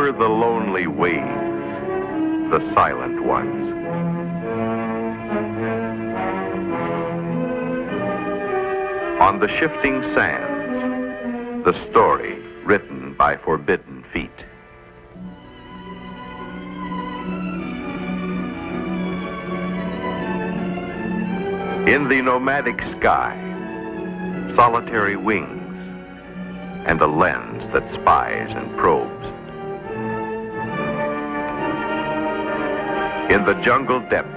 Over the lonely waves, the silent ones. On the shifting sands, the story written by forbidden feet. In the nomadic sky, solitary wings, and a lens that spies and probes. In the jungle depths,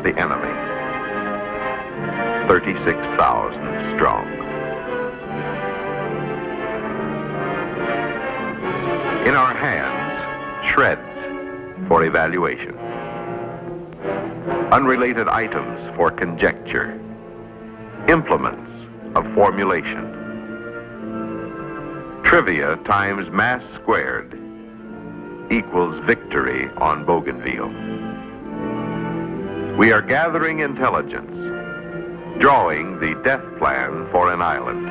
the enemy, 36,000 strong. In our hands, shreds for evaluation. Unrelated items for conjecture. Implements of formulation. Trivia times mass squared equals victory on Bougainville. We are gathering intelligence, drawing the death plan for an island.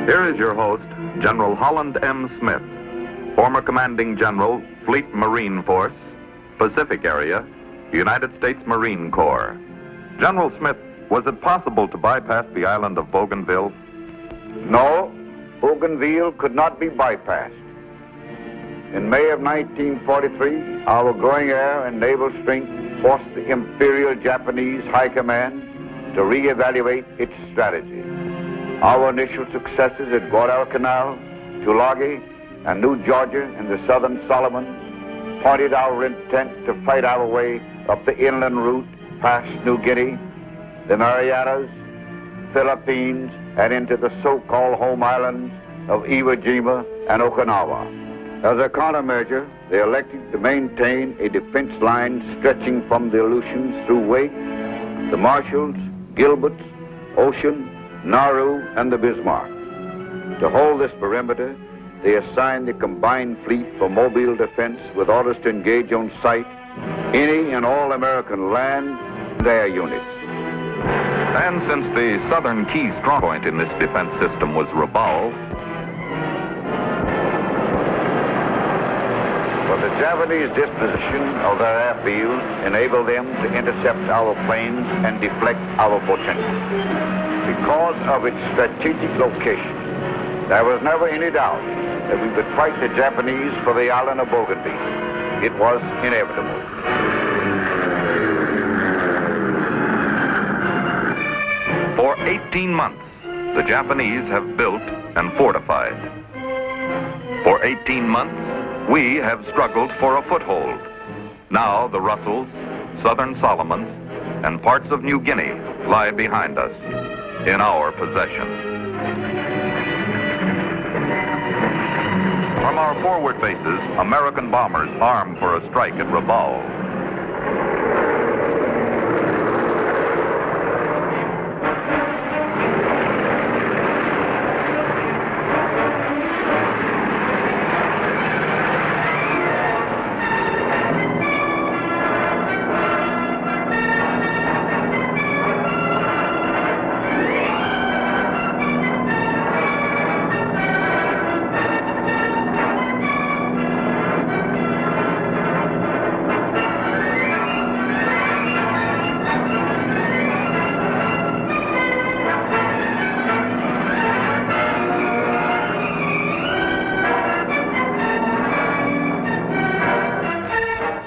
Here is your host, General Holland M. Smith, former Commanding General, Fleet Marine Force, Pacific Area, United States Marine Corps. General Smith, was it possible to bypass the island of Bougainville? No, Bougainville could not be bypassed. In May of 1943, our growing air and naval strength forced the Imperial Japanese High Command to reevaluate its strategy. Our initial successes at Guadalcanal, Tulagi, and New Georgia in the southern Solomons pointed our intent to fight our way up the inland route past New Guinea, the Marianas, Philippines, and into the so-called home islands of Iwo Jima and Okinawa. As a countermeasure, they elected to maintain a defense line stretching from the Aleutians through Wake, the Marshalls, Gilberts, Ocean, Nauru, and the Bismarck. To hold this perimeter, they assigned the combined fleet for mobile defense with orders to engage on sight any and all American land and air units. And since the southern key strong point in this defense system was Rabaul, but the Japanese disposition of their airfields enabled them to intercept our planes and deflect our potential. Because of its strategic location, there was never any doubt that we would fight the Japanese for the island of Bougainville. It was inevitable. For 18 months, the Japanese have built and fortified. For 18 months, we have struggled for a foothold. Now the Russells, Southern Solomons, and parts of New Guinea lie behind us, in our possession. From our forward bases, American bombers arm for a strike at Rabaul.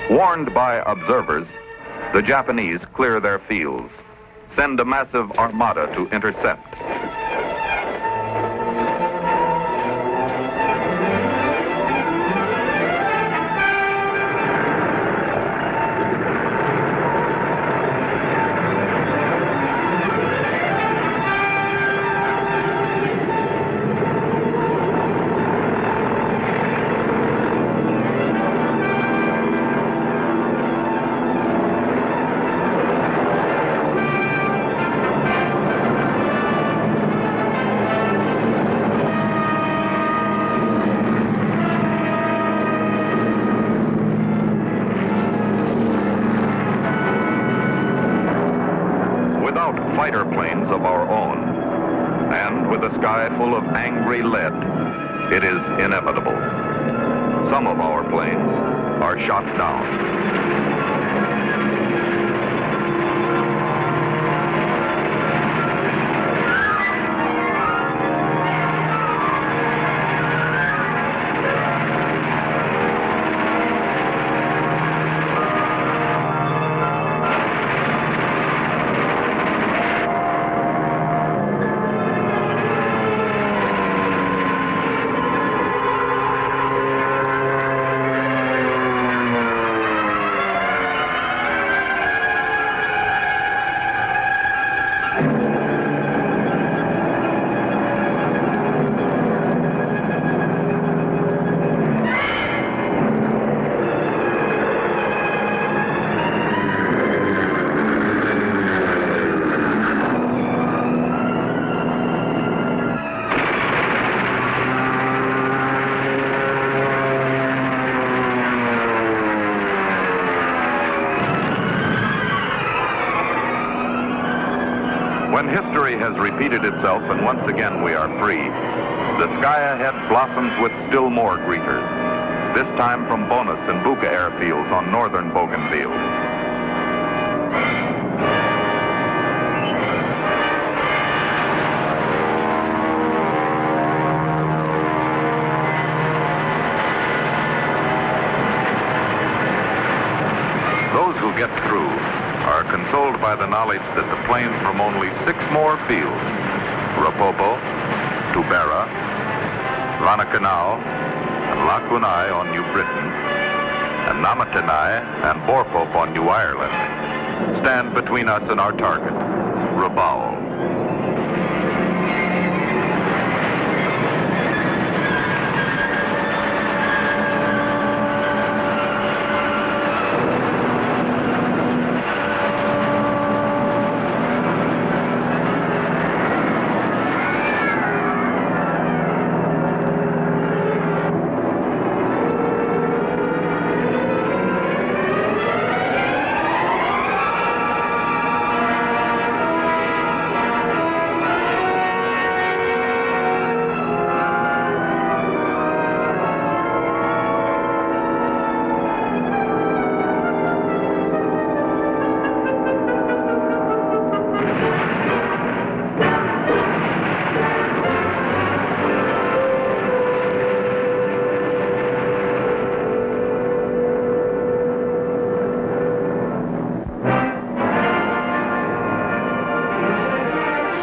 Warned by observers, the Japanese clear their fields, send a massive armada to intercept. of our own. And with a sky full of angry lead, it is inevitable. Some of our planes are shot down. When history has repeated itself and once again we are free, the sky ahead blossoms with still more greeters, this time from Bonus and Buka airfields on northern Bougainville. Those who get through are consoled by the knowledge that the planes from only 6 more fields, Rapopo, Tubera, Lanakanau, and Lakunai on New Britain, and Namatanai and Borpop on New Ireland, stand between us and our target, Rabaul.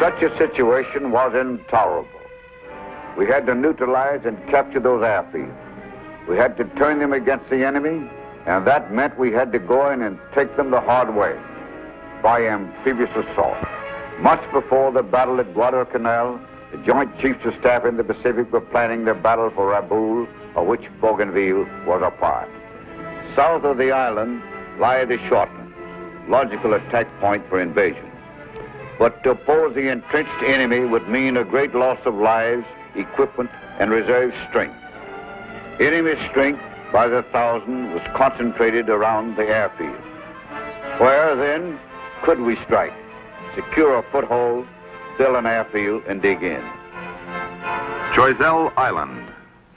Such a situation was intolerable. We had to neutralize and capture those airfields. We had to turn them against the enemy, and that meant we had to go in and take them the hard way, by amphibious assault. Much before the battle at Guadalcanal, the Joint Chiefs of Staff in the Pacific were planning the battle for Rabaul, of which Bougainville was a part. South of the island lie the Shortlands, logical attack point for invasion. But to oppose the entrenched enemy would mean a great loss of lives, equipment, and reserve strength. Enemy strength by the thousand was concentrated around the airfield. Where then could we strike, secure a foothold, fill an airfield, and dig in? Choiseul Island,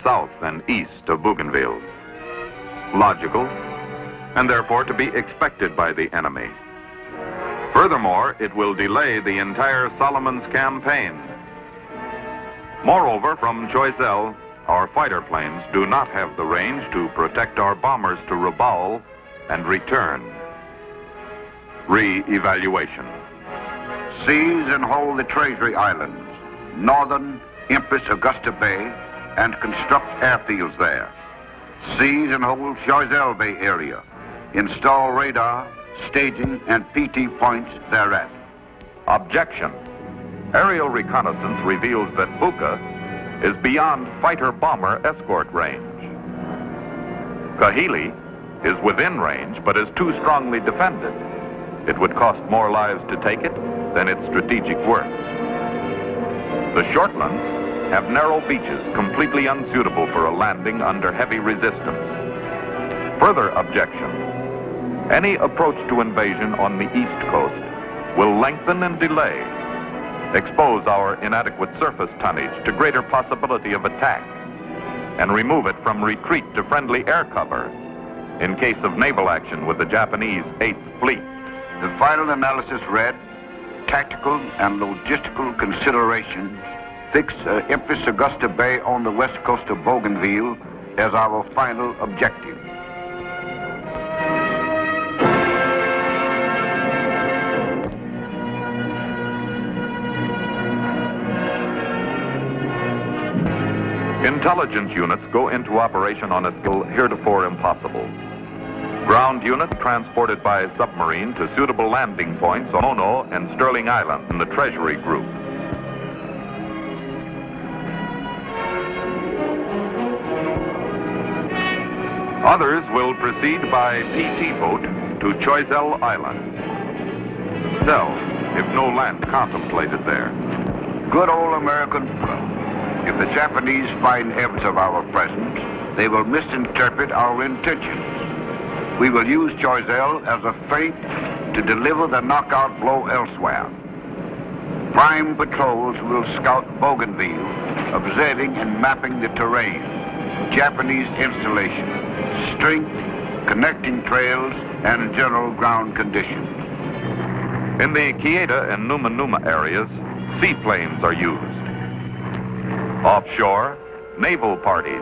south and east of Bougainville. Logical, and therefore to be expected by the enemy. Furthermore, it will delay the entire Solomons campaign. Moreover, from Choiseul, our fighter planes do not have the range to protect our bombers to Rabaul and return. Re-evaluation. Seize and hold the Treasury Islands, northern Empress Augusta Bay, and construct airfields there. Seize and hold Choiseul Bay area. Install radar, staging, and PT points thereat. Objection. Aerial reconnaissance reveals that Buka is beyond fighter-bomber escort range. Kahili is within range, but is too strongly defended. It would cost more lives to take it than its strategic worth. The Shortlands have narrow beaches completely unsuitable for a landing under heavy resistance. Further objection. Any approach to invasion on the east coast will lengthen and delay. expose our inadequate surface tonnage to greater possibility of attack, and remove it from retreat to friendly air cover in case of naval action with the Japanese 8th Fleet. The final analysis read, tactical and logistical considerations fix Empress Augusta Bay on the west coast of Bougainville as our final objective. Intelligence units go into operation on a scale heretofore impossible. Ground units transported by submarine to suitable landing points on Ono and Sterling Island in the Treasury Group. Others will proceed by PT boat to Choiseul Island. Still, if no land contemplated there. Good old American. If the Japanese find evidence of our presence, they will misinterpret our intentions. We will use Choiseul as a feint to deliver the knockout blow elsewhere. Prime patrols will scout Bougainville, observing and mapping the terrain, Japanese installation, strength, connecting trails, and general ground conditions. In the Kieta and Numa Numa areas, seaplanes are used. Offshore, naval parties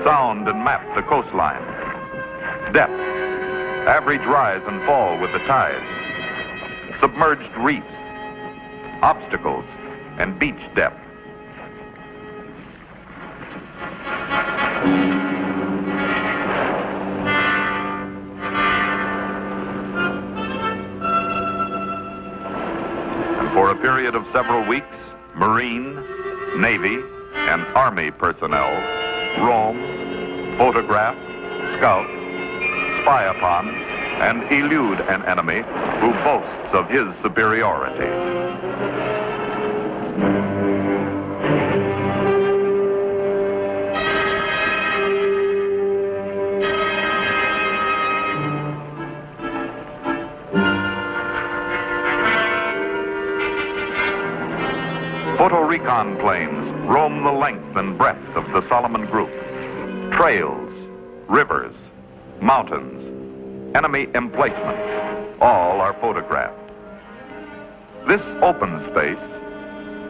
sound and map the coastline. Depth, average rise and fall with the tide, submerged reefs, obstacles, and beach depth. And for a period of several weeks, Marine, Navy, and Army personnel roam, photograph, scout, spy upon, and elude an enemy who boasts of his superiority. Photo-recon planes roam the length and breadth of the Solomon Group. Trails, rivers, mountains, enemy emplacements, all are photographed. This open space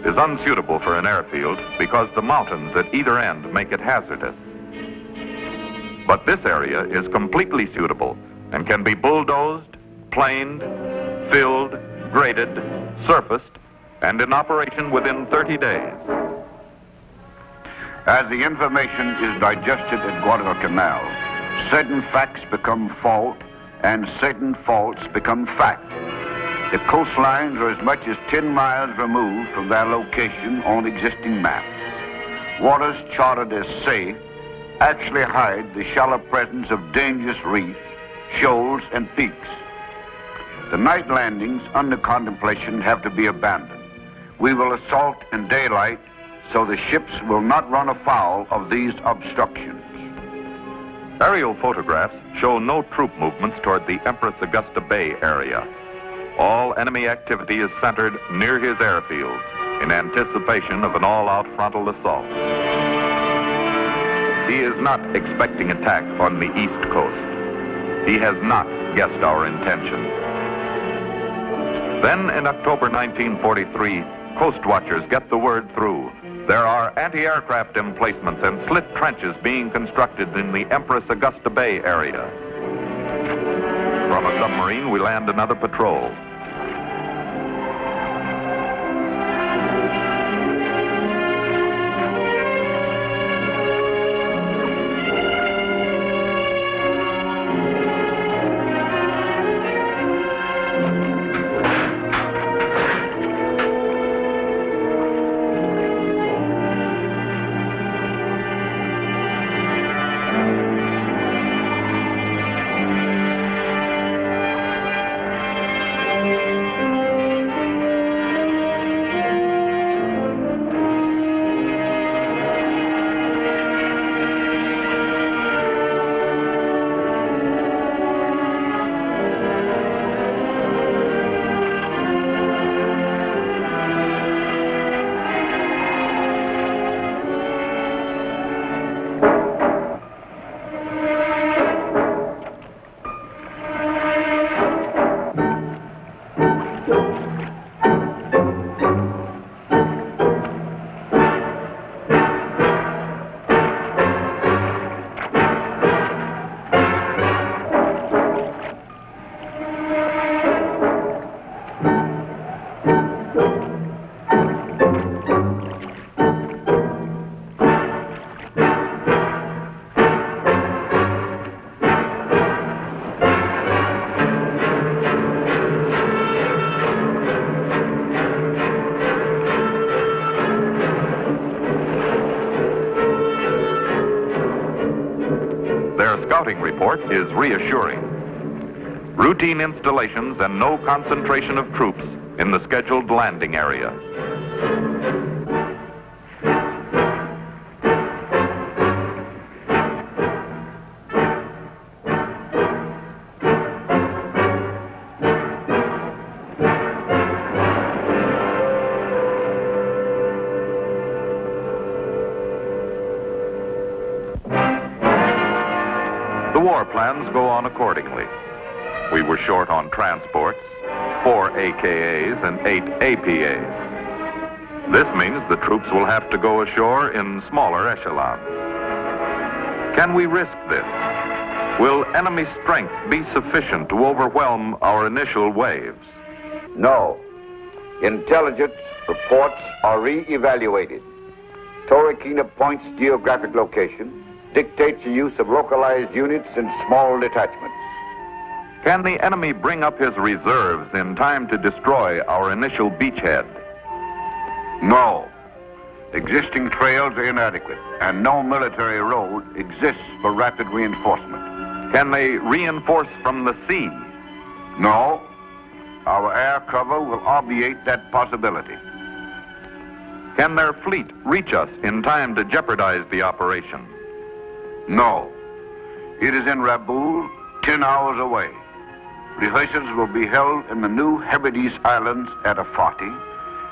is unsuitable for an airfield because the mountains at either end make it hazardous. But this area is completely suitable and can be bulldozed, planed, filled, graded, surfaced, and in operation within 30 days. As the information is digested at Guadalcanal, certain facts become fault and certain faults become fact. The coastlines are as much as 10 miles removed from their location on existing maps. Waters charted as safe actually hide the shallow presence of dangerous reefs, shoals, and peaks. The night landings under contemplation have to be abandoned. We will assault in daylight so the ships will not run afoul of these obstructions. Aerial photographs show no troop movements toward the Empress Augusta Bay area. All enemy activity is centered near his airfields in anticipation of an all-out frontal assault. He is not expecting attack on the East Coast. He has not guessed our intention. Then in October 1943, Coast Watchers get the word through. There are anti-aircraft emplacements and slit trenches being constructed in the Empress Augusta Bay area. From a submarine, we land another patrol. report is reassuring. Routine installations and no concentration of troops in the scheduled landing area. The war plans go on accordingly. We were short on transports, 4 AKAs and 8 APAs. This means the troops will have to go ashore in smaller echelons. Can we risk this? Will enemy strength be sufficient to overwhelm our initial waves? No. Intelligence reports are re-evaluated. Torquay Point's geographic location dictates the use of localized units and small detachments. Can the enemy bring up his reserves in time to destroy our initial beachhead? No. Existing trails are inadequate, and no military road exists for rapid reinforcement. Can they reinforce from the sea? No. Our air cover will obviate that possibility. Can their fleet reach us in time to jeopardize the operation? No. It is in Rabaul, 10 hours away. Rehearsals will be held in the New Hebrides Islands at a 40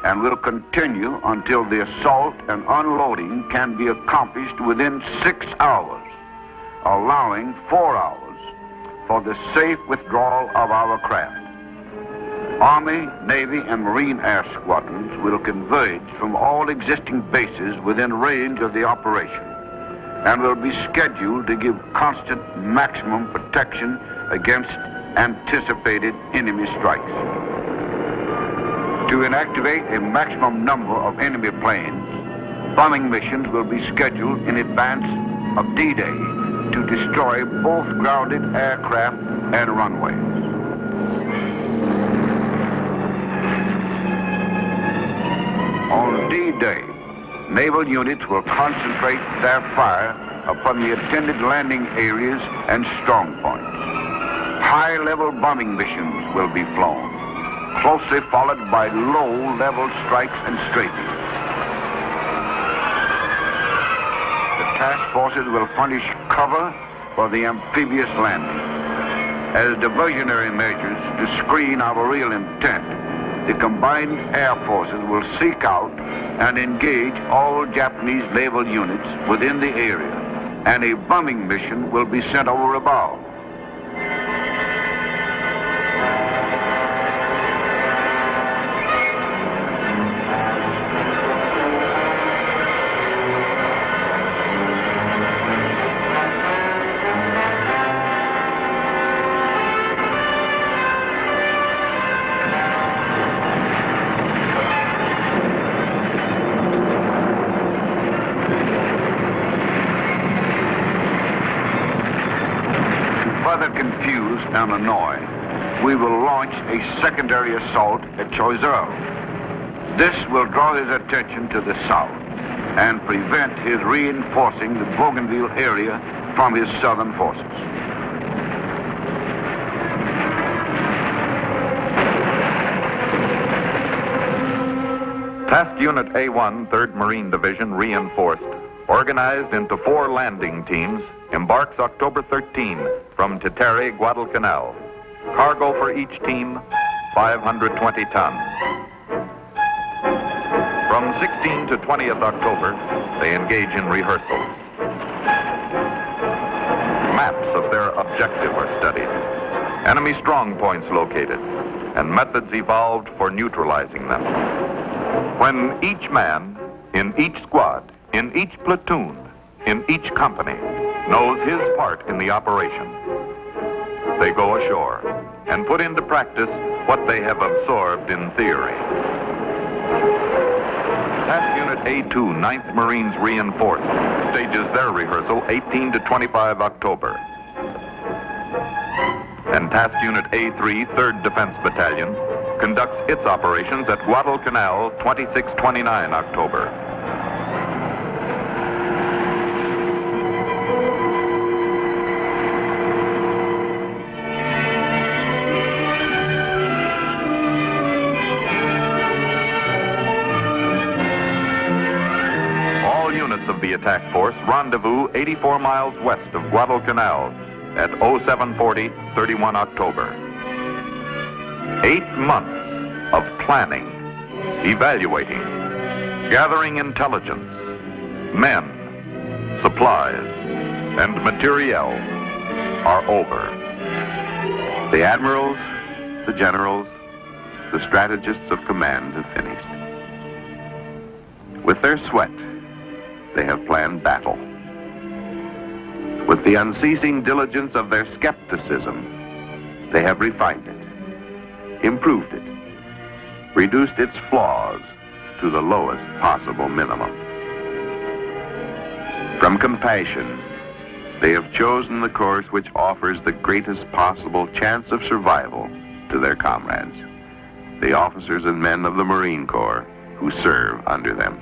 and will continue until the assault and unloading can be accomplished within 6 hours, allowing 4 hours for the safe withdrawal of our craft. Army, Navy, and Marine air squadrons will converge from all existing bases within range of the operation and will be scheduled to give constant maximum protection against anticipated enemy strikes. To inactivate a maximum number of enemy planes, bombing missions will be scheduled in advance of D-Day to destroy both grounded aircraft and runways. On D-Day, naval units will concentrate their fire upon the attended landing areas and strong points. High-level bombing missions will be flown, closely followed by low-level strikes and strafing. The task forces will furnish cover for the amphibious landing. As diversionary measures to screen our real intent, the combined air forces will seek out and engage all Japanese naval units within the area, and a bombing mission will be sent over Rabaul. Further confuse and annoy, we will launch a secondary assault at Choiseul. This will draw his attention to the south and prevent his reinforcing the Bougainville area from his southern forces. Task Unit A1, 3rd Marine Division, reinforced, organized into 4 landing teams, embarks October 13 from Tetere, Guadalcanal. Cargo for each team, 520 tons. From 16 to 20th October, they engage in rehearsals. Maps of their objective are studied, enemy strong points located, and methods evolved for neutralizing them. When each man, in each squad, in each platoon, in each company, knows his part in the operation, they go ashore and put into practice what they have absorbed in theory. Task Unit A2, 9th Marines Reinforced, stages their rehearsal 18 to 25 October. And Task Unit A3, 3rd Defense Battalion, conducts its operations at Guadalcanal 26-29 October. attack force rendezvous 84 miles west of Guadalcanal at 0740, 31 October. 8 months of planning, evaluating, gathering intelligence, men, supplies, and materiel are over. The admirals, the generals, the strategists of command have finished. With their sweat, they have planned battle. With the unceasing diligence of their skepticism, they have refined it, improved it, reduced its flaws to the lowest possible minimum. From compassion, they have chosen the course which offers the greatest possible chance of survival to their comrades, the officers and men of the Marine Corps who serve under them.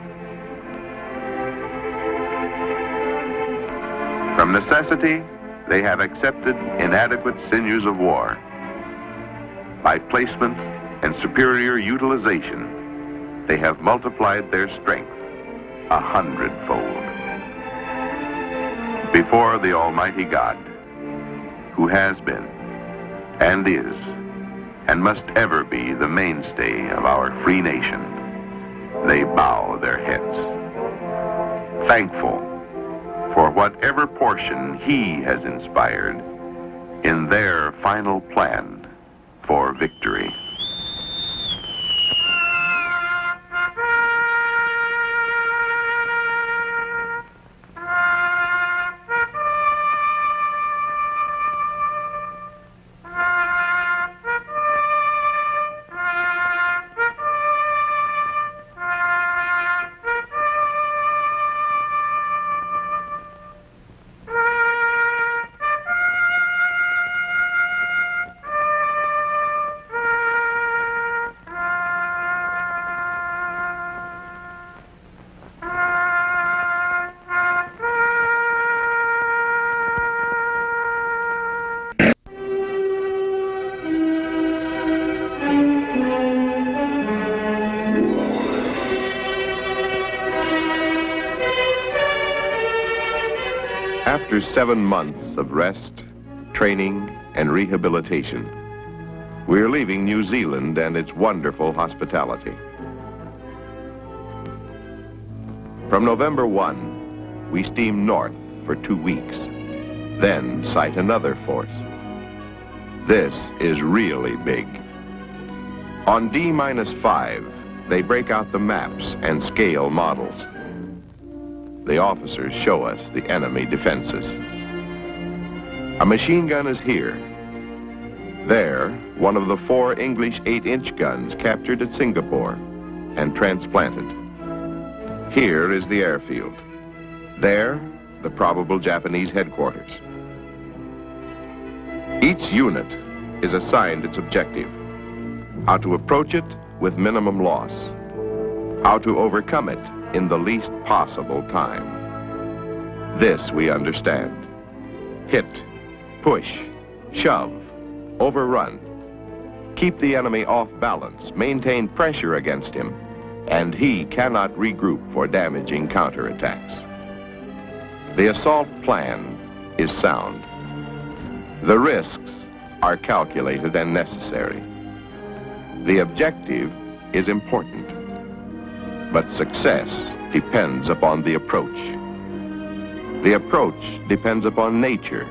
From necessity, they have accepted inadequate sinews of war. By placement and superior utilization, they have multiplied their strength 100-fold. Before the Almighty God, who has been, and is, and must ever be the mainstay of our free nation, they bow their heads, thankful for whatever portion He has inspired in their final plan for victory. After 7 months of rest, training, and rehabilitation, we're leaving New Zealand and its wonderful hospitality. From November 1, we steam north for 2 weeks, then sight another force. This is really big. On D-5, they break out the maps and scale models. The officers show us the enemy defenses. A machine gun is here. There, one of the 4 English 8-inch guns captured at Singapore and transplanted. Here is the airfield. There, the probable Japanese headquarters. Each unit is assigned its objective: how to approach it with minimum loss, how to overcome it in the least possible time. This we understand. Hit, push, shove, overrun. Keep the enemy off balance, maintain pressure against him, and he cannot regroup for damaging counterattacks. The assault plan is sound. The risks are calculated and necessary. The objective is important. But success depends upon the approach. The approach depends upon nature.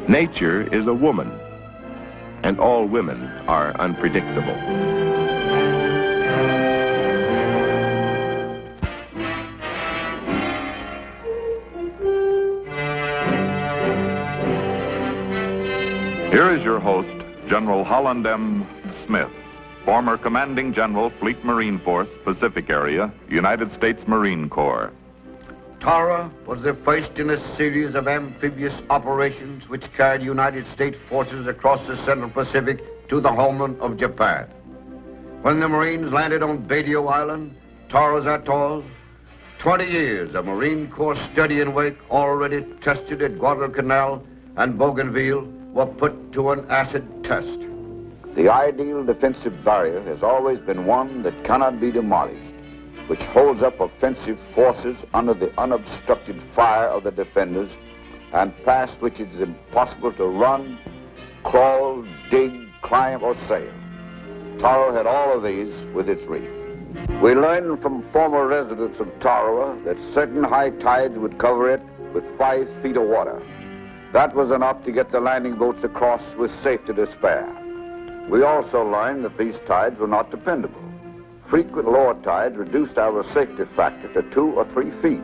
Nature is a woman, and all women are unpredictable. Here is your host, General Holland M. Smith, former Commanding General, Fleet Marine Force, Pacific Area, United States Marine Corps. Tara was the first in a series of amphibious operations which carried United States forces across the Central Pacific to the homeland of Japan. When the Marines landed on Badio Island, Tara's atoll, 20 years of Marine Corps study and work already tested at Guadalcanal and Bougainville were put to an acid test. The ideal defensive barrier has always been one that cannot be demolished. which holds up offensive forces under the unobstructed fire of the defenders, and past which it is impossible to run, crawl, dig, climb, or sail. Tarawa had all of these with its reef. We learned from former residents of Tarawa that certain high tides would cover it with 5 feet of water. That was enough to get the landing boats across with safety to spare. We also learned that these tides were not dependable. Frequent lower tides reduced our safety factor to 2 or 3 feet.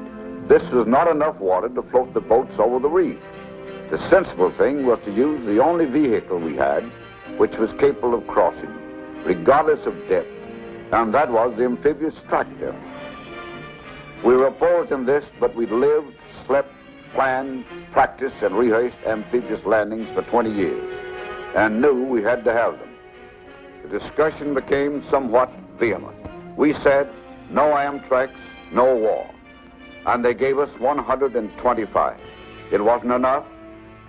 This was not enough water to float the boats over the reef. The sensible thing was to use the only vehicle we had, which was capable of crossing, regardless of depth, and that was the amphibious tractor. We were opposed in this, but we lived, slept, planned, practiced, and rehearsed amphibious landings for 20 years, and knew we had to have them. The discussion became somewhat vehement. We said, no Amtrex, no war. And they gave us 125. It wasn't enough,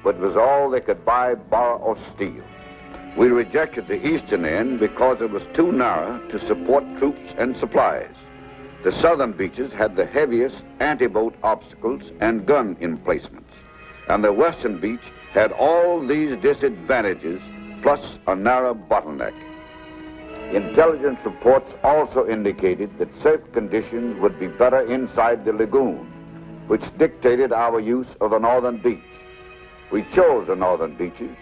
but it was all they could buy, borrow, or steal. We rejected the eastern end because it was too narrow to support troops and supplies. The southern beaches had the heaviest anti-boat obstacles and gun emplacements, and the western beach had all these disadvantages, plus a narrow bottleneck. Intelligence reports also indicated that safe conditions would be better inside the lagoon, which dictated our use of the northern beach. We chose the northern beaches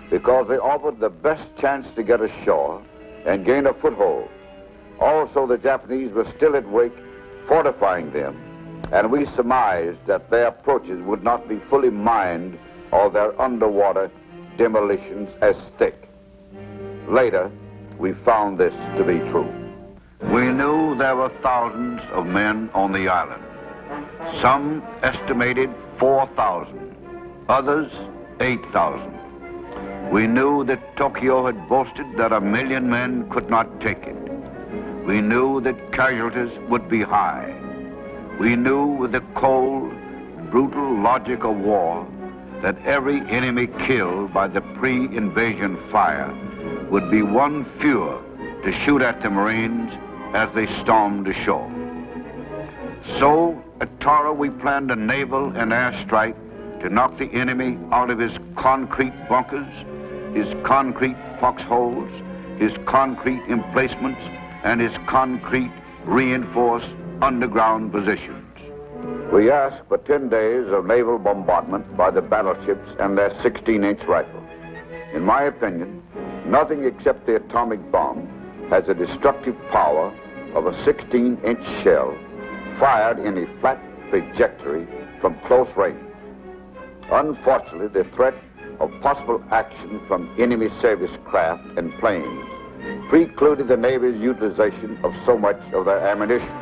because they offered the best chance to get ashore and gain a foothold. Also, the Japanese were still at Wake, fortifying them, and we surmised that their approaches would not be fully mined or their underwater demolitions as thick. Later, we found this to be true. We knew there were thousands of men on the island. Some estimated 4,000, others 8,000. We knew that Tokyo had boasted that 1 million men could not take it. We knew that casualties would be high. We knew with the cold, brutal logic of war that every enemy killed by the pre-invasion fire would be one fewer to shoot at the Marines as they stormed ashore. So, at Tarawa, we planned a naval and air strike to knock the enemy out of his concrete bunkers, his concrete foxholes, his concrete emplacements, and his concrete reinforced underground positions. We asked for 10 days of naval bombardment by the battleships and their 16-inch rifles. In my opinion, nothing except the atomic bomb has a destructive power of a 16-inch shell fired in a flat trajectory from close range. Unfortunately, the threat of possible action from enemy service craft and planes precluded the Navy's utilization of so much of their ammunition.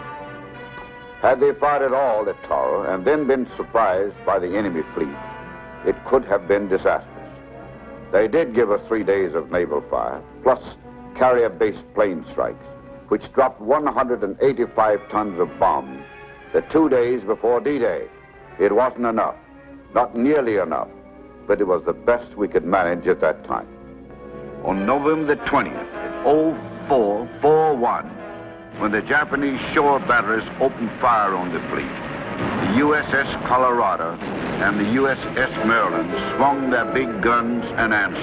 Had they fired at all at Tarawa and then been surprised by the enemy fleet, it could have been disastrous. They did give us 3 days of naval fire, plus carrier-based plane strikes, which dropped 185 tons of bombs the 2 days before D-Day. It wasn't enough, not nearly enough, but it was the best we could manage at that time. On November the 20th, 0441, when the Japanese shore batteries opened fire on the fleet, the USS Colorado and the USS Maryland swung their big guns and answered.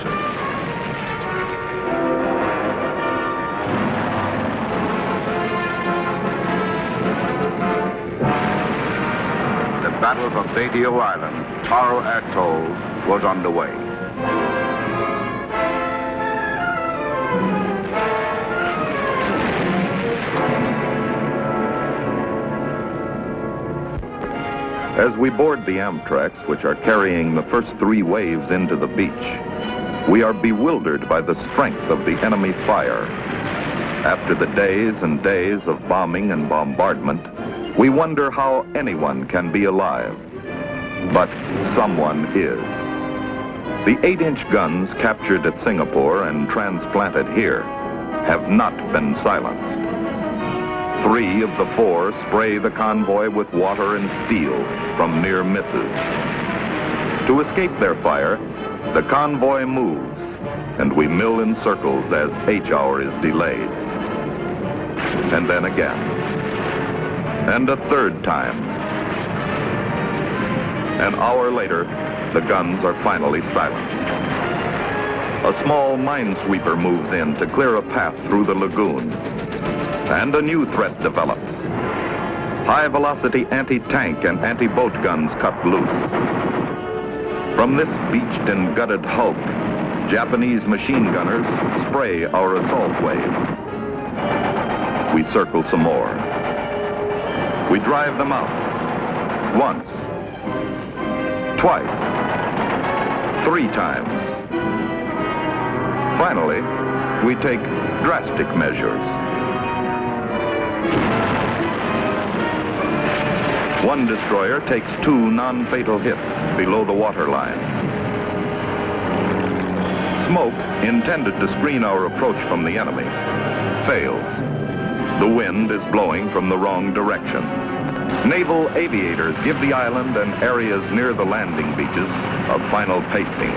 The Battle of Abatio Island, Taro Atoll, was underway. As we board the Amtrex, which are carrying the first 3 waves into the beach, we are bewildered by the strength of the enemy fire. After the days and days of bombing and bombardment, we wonder how anyone can be alive. But someone is. The 8-inch guns captured at Singapore and transplanted here have not been silenced. 3 of the 4 spray the convoy with water and steel from near misses. To escape their fire, the convoy moves, and we mill in circles as H hour is delayed. And then again. And a third time. An hour later, the guns are finally silenced. A small minesweeper moves in to clear a path through the lagoon. And a new threat develops. High-velocity anti-tank and anti-boat guns cut loose. From this beached and gutted hulk, Japanese machine gunners spray our assault wave. We circle some more. We drive them out. Once. Twice. 3 times. Finally, we take drastic measures. One destroyer takes 2 non-fatal hits below the waterline. Smoke, intended to screen our approach from the enemy, fails. The wind is blowing from the wrong direction. Naval aviators give the island and areas near the landing beaches a final pasting.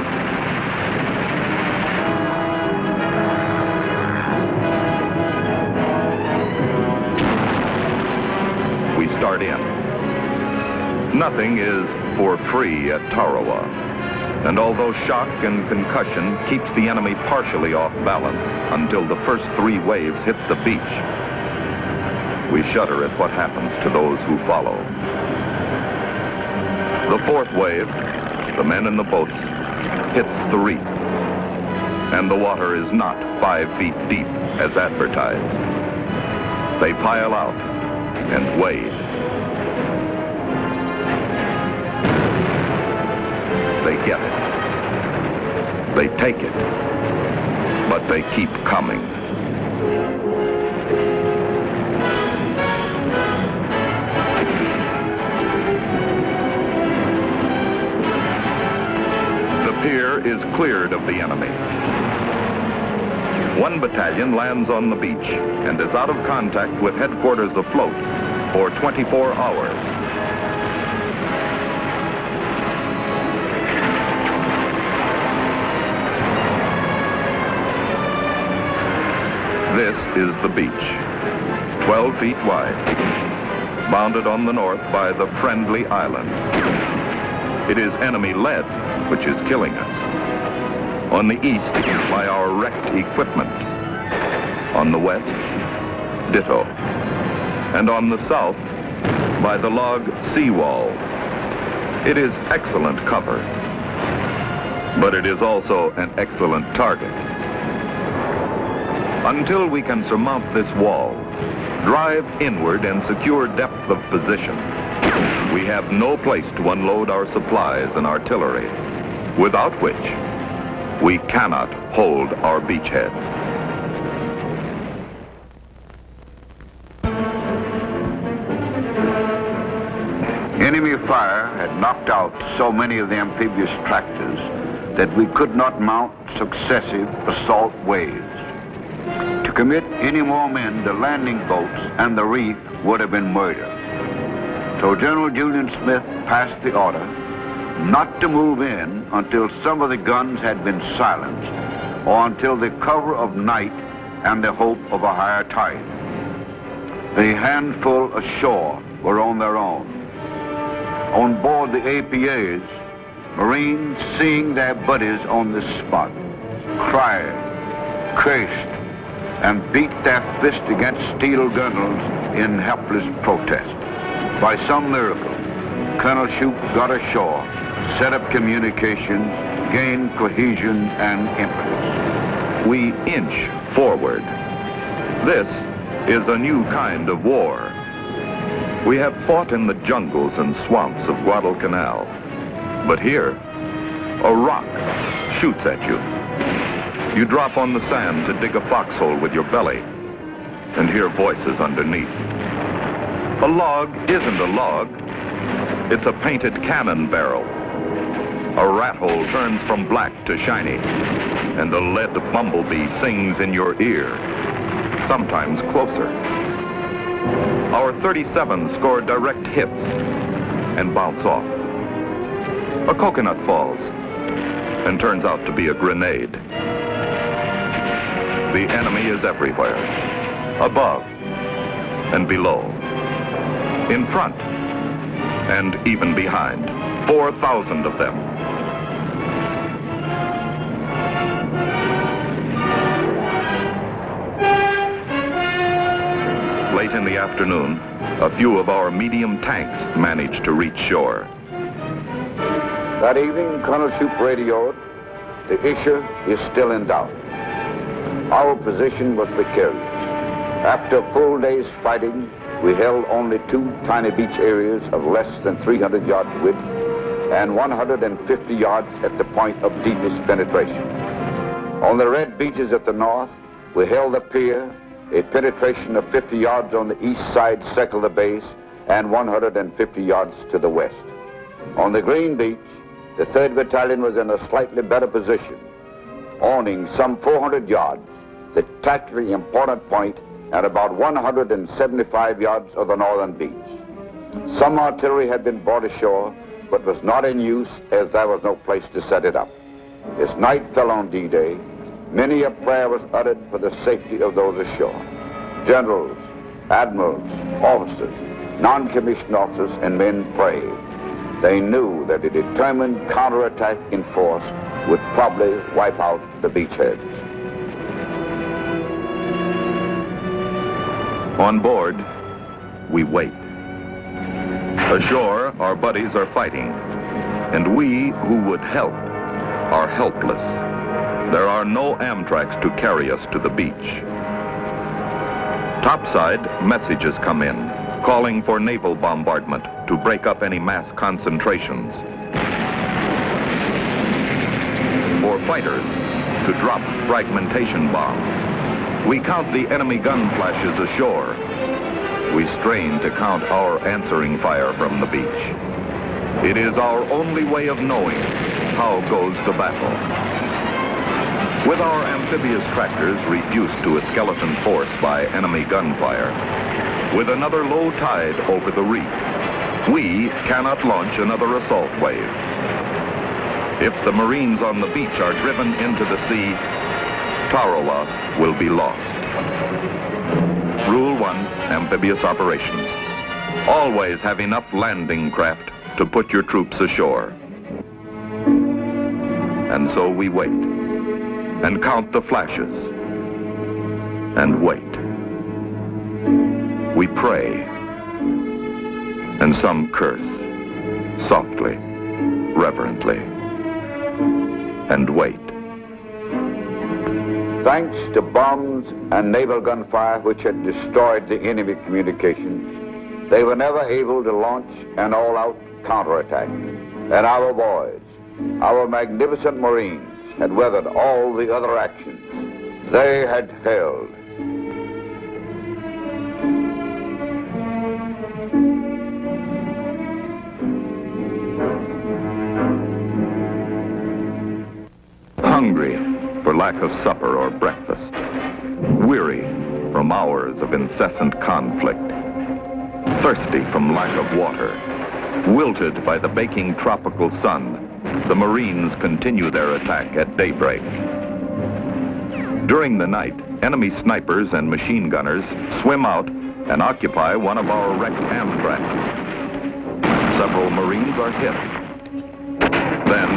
We start in. Nothing is for free at Tarawa, and although shock and concussion keeps the enemy partially off balance until the first 3 waves hit the beach, we shudder at what happens to those who follow. The 4th wave, the men in the boats, hits the reef, and the water is not 5 feet deep as advertised. They pile out and wade. They get it. They take it. But they keep coming. The pier is cleared of the enemy. 1 battalion lands on the beach and is out of contact with headquarters afloat for 24 hours. This is the beach, 12 feet wide, bounded on the north by the Friendly Island. It is enemy-led, which is killing us. On the east, by our wrecked equipment. On the west, ditto. And on the south, by the log seawall. It is excellent cover, but it is also an excellent target. Until we can surmount this wall, drive inward and secure depth of position, we have no place to unload our supplies and artillery, without which we cannot hold our beachhead. Enemy fire had knocked out so many of the amphibious tractors that we could not mount successive assault waves. To commit any more men to landing boats and the reef would have been murder. So General Julian Smith passed the order not to move in until some of the guns had been silenced or until the cover of night and the hope of a higher tide. The handful ashore were on their own. On board the APAs, Marines, seeing their buddies on this spot, cried, cursed, and beat their fist against steel gunnels in helpless protest. By some miracle, Colonel Shoup got ashore, set up communications, gained cohesion and impetus. We inch forward. This is a new kind of war. We have fought in the jungles and swamps of Guadalcanal, but here, a rock shoots at you. You drop on the sand to dig a foxhole with your belly and hear voices underneath. A log isn't a log. It's a painted cannon barrel. A rat hole turns from black to shiny, and a lead bumblebee sings in your ear, sometimes closer. Our 37s score direct hits and bounce off. A coconut falls and turns out to be a grenade. The enemy is everywhere, above and below. in front, and even behind. 4,000 of them. Late in the afternoon, a few of our medium tanks managed to reach shore. That evening, Colonel Shoup radioed, "The issue is still in doubt." Our position was precarious. After a full day's fighting, we held only 2 tiny beach areas of less than 300 yards width and 150 yards at the point of deepest penetration. On the red beaches at the north, we held the pier, a penetration of 50 yards on the east side circle of the base and 150 yards to the west. On the green beach, the 3rd Battalion was in a slightly better position, owning some 400 yards, the tactically important point, at about 175 yards of the northern beach. Some artillery had been brought ashore, but was not in use as there was no place to set it up. As night fell on D-Day, many a prayer was uttered for the safety of those ashore. Generals, admirals, officers, non-commissioned officers, and men prayed. They knew that a determined counterattack in force would probably wipe out the beachheads. On board, we wait. Ashore, our buddies are fighting, and we who would help are helpless. There are no Amtraks to carry us to the beach. Topside, messages come in, calling for naval bombardment to break up any mass concentrations. For fighters to drop fragmentation bombs. We count the enemy gun flashes ashore. We strain to count our answering fire from the beach. It is our only way of knowing how goes the battle. With our amphibious tractors reduced to a skeleton force by enemy gunfire, with another low tide over the reef, we cannot launch another assault wave. If the Marines on the beach are driven into the sea, Tarawa will be lost. Rule 1, amphibious operations. Always have enough landing craft to put your troops ashore. And so we wait, and count the flashes, and wait. We pray, and some curse, softly, reverently, and wait. Thanks to bombs and naval gunfire which had destroyed the enemy communications, they were never able to launch an all-out counterattack. And our boys, our magnificent Marines, had weathered all the other actions. They had held. Hungry for lack of supper or breakfast, weary from hours of incessant conflict, thirsty from lack of water, wilted by the baking tropical sun, the Marines continue their attack at daybreak. During the night, enemy snipers and machine gunners swim out and occupy one of our wrecked Amtraks. Several Marines are hit. Then,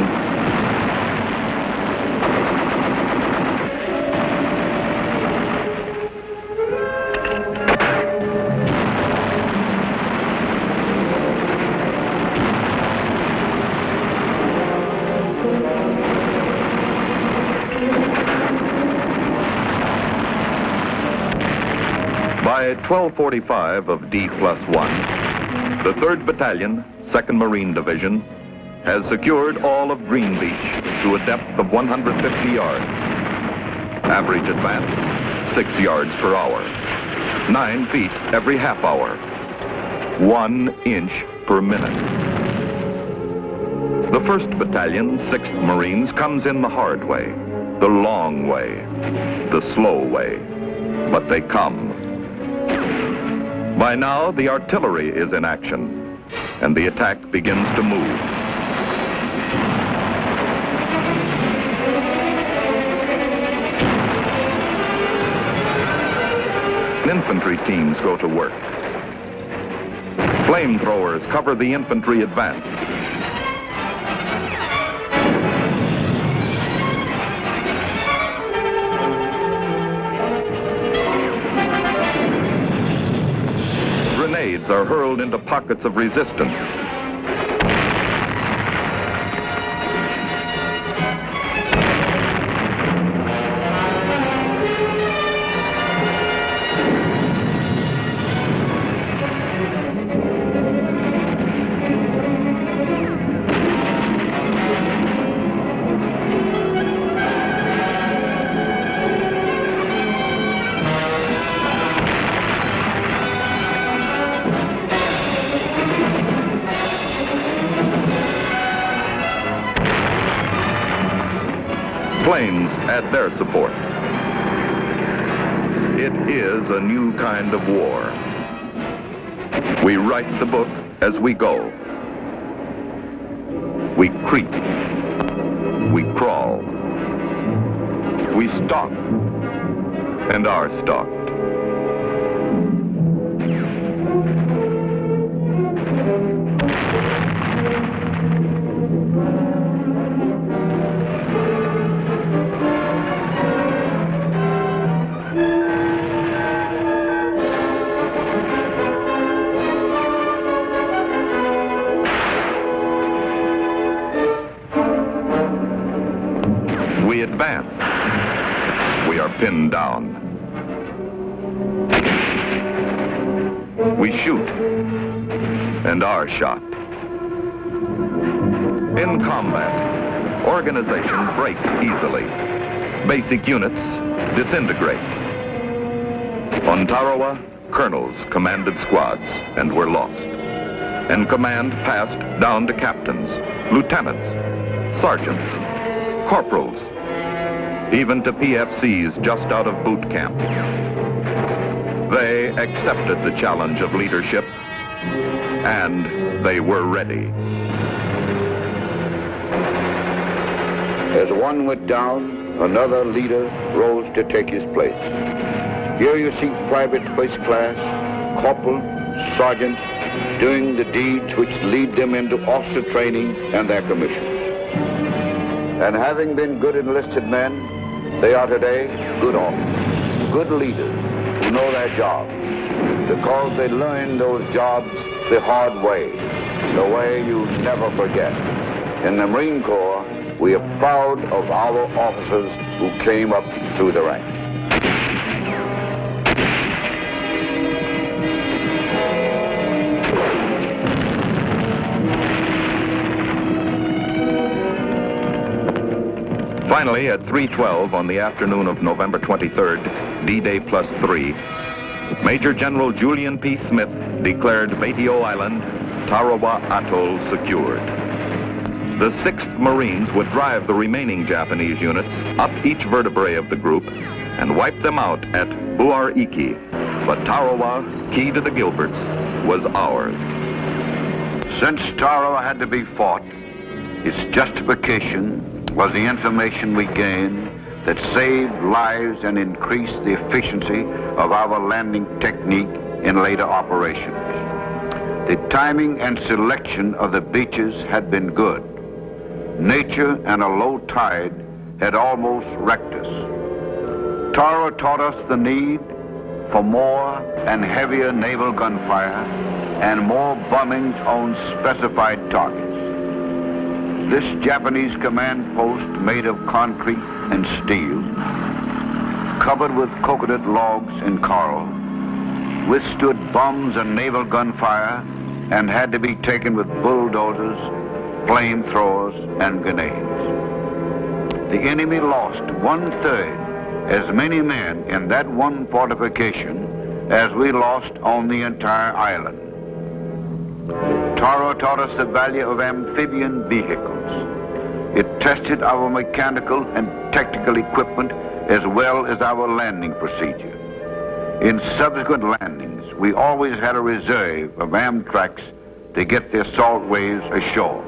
by 12:45 of D+1, the 3rd Battalion, 2nd Marine Division, has secured all of Green Beach to a depth of 150 yards. Average advance, 6 yards per hour. 9 feet every half hour. 1 inch per minute. The 1st Battalion, 6th Marines, comes in the hard way, the long way, the slow way, but they come. By now, the artillery is in action, and the attack begins to move. Infantry teams go to work. Flamethrowers cover the infantry advance. Grenades are hurled into pockets of resistance. Planes add their support. It is a new kind of war. We write the book as we go. We creep. We crawl. We stalk and are stalked. We advance. We are pinned down. We shoot and are shot. In combat, organization breaks easily. Basic units disintegrate. On Tarawa, colonels commanded squads and were lost. And command passed down to captains, lieutenants, sergeants, corporals, even to PFCs just out of boot camp. They accepted the challenge of leadership, and they were ready. As one went down, another leader rose to take his place. Here you see private first class, corporal, sergeants doing the deeds which lead them into officer training and their commissions. And having been good enlisted men, they are today good officers, good leaders who know their jobs, because they learned those jobs the hard way, the way you never forget. In the Marine Corps, we are proud of our officers who came up through the ranks. Finally, at 3:12 on the afternoon of November 23rd, D-Day +3, Major General Julian P. Smith declared Betio Island, Tarawa Atoll secured. The 6th Marines would drive the remaining Japanese units up each vertebrae of the group and wipe them out at Buariki. But Tarawa, key to the Gilberts, was ours. Since Tarawa had to be fought, its justification was the information we gained that saved lives and increased the efficiency of our landing technique in later operations. The timing and selection of the beaches had been good. Nature and a low tide had almost wrecked us. Tarawa taught us the need for more and heavier naval gunfire and more bombings on specified targets. This Japanese command post, made of concrete and steel, covered with coconut logs and coral, withstood bombs and naval gunfire and had to be taken with bulldozers, flamethrowers, and grenades. The enemy lost 1/3 as many men in that one fortification as we lost on the entire island. Tarawa taught us the value of amphibian vehicles. It tested our mechanical and technical equipment as well as our landing procedure. In subsequent landings, we always had a reserve of Amtraks to get the assault waves ashore.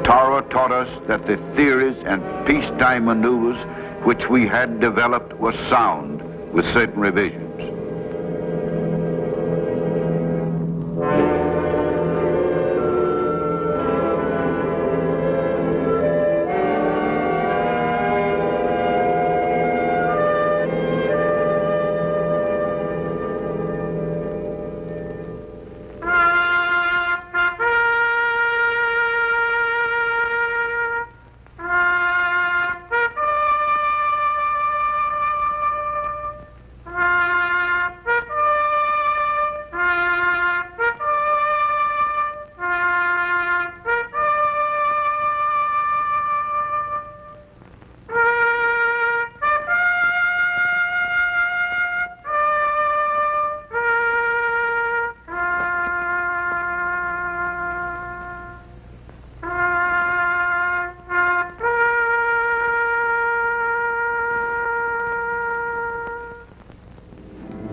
Tarawa taught us that the theories and peacetime maneuvers which we had developed were sound with certain revisions.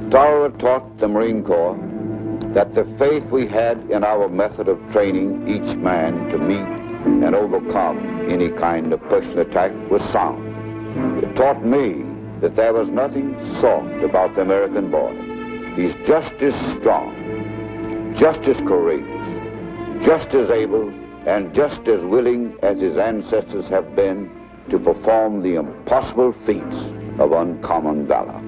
Stoller taught the Marine Corps that the faith we had in our method of training each man to meet and overcome any kind of personal attack was sound. It taught me that there was nothing soft about the American boy. He's just as strong, just as courageous, just as able, and just as willing as his ancestors have been to perform the impossible feats of uncommon valor.